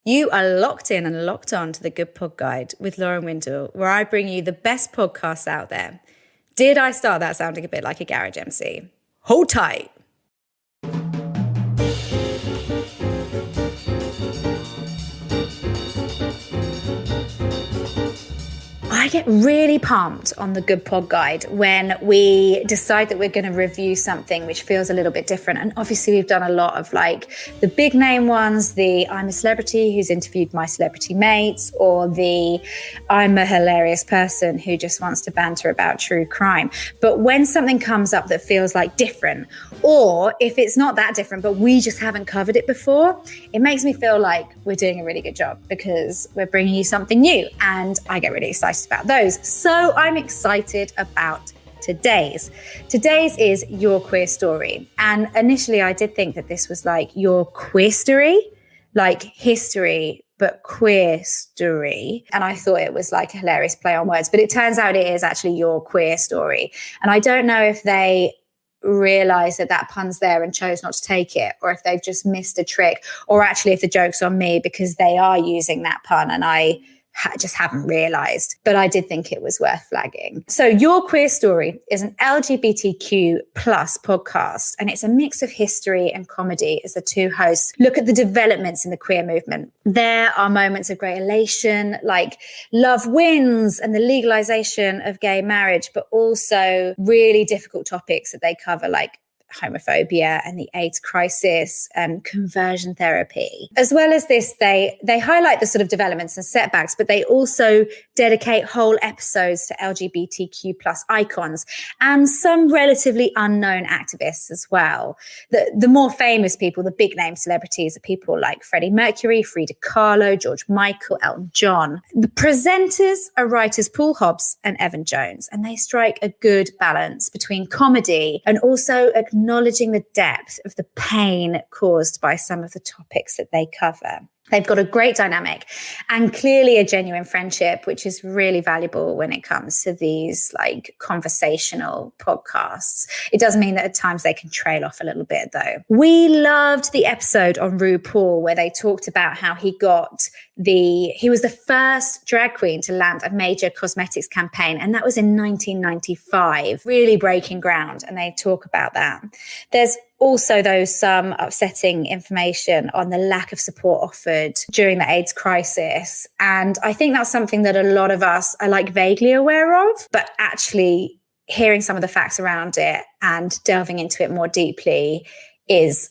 You are locked in and locked on to the Good Pod Guide with Lauren Windle, where I bring you the best podcasts out there. Did I start that sounding a bit like a garage MC? Hold tight. I get really pumped on the Good Pod Guide when we decide that we're going to review something which feels a little bit different. And obviously we've done a lot of like the big name ones, the I'm a celebrity who's interviewed my celebrity mates, or the I'm a hilarious person who just wants to banter about true crime. But when something comes up that feels like different, or if it's not that different, but we just haven't covered it before, it makes me feel like we're doing a really good job because we're bringing you something new. And I get really excited about those. So I'm excited about today's. Today's is Your Queer Story. And initially I did think that this was like your queer story, like history, but queer story. And I thought it was like a hilarious play on words, but it turns out it is actually your queer story. And I don't know if they realize that pun's there and chose not to take it, or if they've just missed a trick, or actually if the joke's on me because they are using that pun and I just haven't realized, but I did think it was worth flagging. So Your Queer Story is an LGBTQ plus podcast, and it's a mix of history and comedy as the two hosts look at the developments in the queer movement. There are moments of great elation, like love wins and the legalization of gay marriage, but also really difficult topics that they cover, like homophobia and the AIDS crisis and conversion therapy. As well as this, they highlight the sort of developments and setbacks, but they also dedicate whole episodes to LGBTQ plus icons and some relatively unknown activists as well. The more famous people, the big name celebrities, are people like Freddie Mercury, Frida Kahlo, George Michael, Elton John. The presenters are writers Paul Hobbs and Evan Jones, and they strike a good balance between comedy and also acknowledging the depth of the pain caused by some of the topics that they cover. They've got a great dynamic and clearly a genuine friendship, which is really valuable when it comes to these like conversational podcasts. It does mean that at times they can trail off a little bit though. We loved the episode on RuPaul where they talked about how he was the first drag queen to land a major cosmetics campaign, and that was in 1995, really breaking ground, and they talk about that. There's also, though, some upsetting information on the lack of support offered during the AIDS crisis. And I think that's something that a lot of us are like vaguely aware of, but actually hearing some of the facts around it and delving into it more deeply is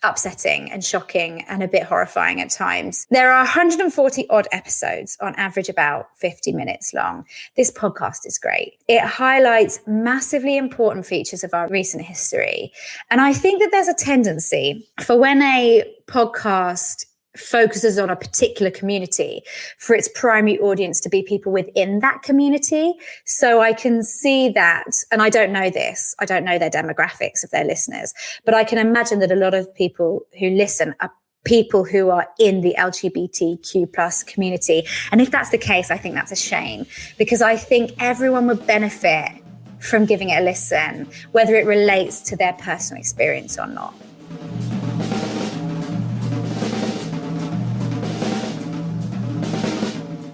upsetting and shocking and a bit horrifying at times. There are 140 odd episodes, on average about 50 minutes long. This podcast is great. It highlights massively important features of our recent history. And I think that there's a tendency for when a podcast focuses on a particular community for its primary audience to be people within that community. So I can see that, and I don't know this, I don't know their demographics of their listeners, but I can imagine that a lot of people who listen are people who are in the LGBTQ plus community. And if that's the case, I think that's a shame, because I think everyone would benefit from giving it a listen, whether it relates to their personal experience or not.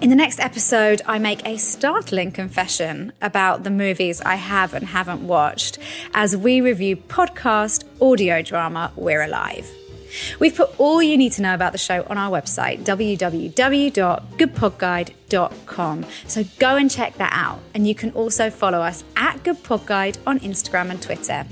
In the next episode, I make a startling confession about the movies I have and haven't watched as we review podcast audio drama We're Alive. We've put all you need to know about the show on our website, www.goodpodguide.com. So go and check that out. And you can also follow us at Good Pod Guide on Instagram and Twitter.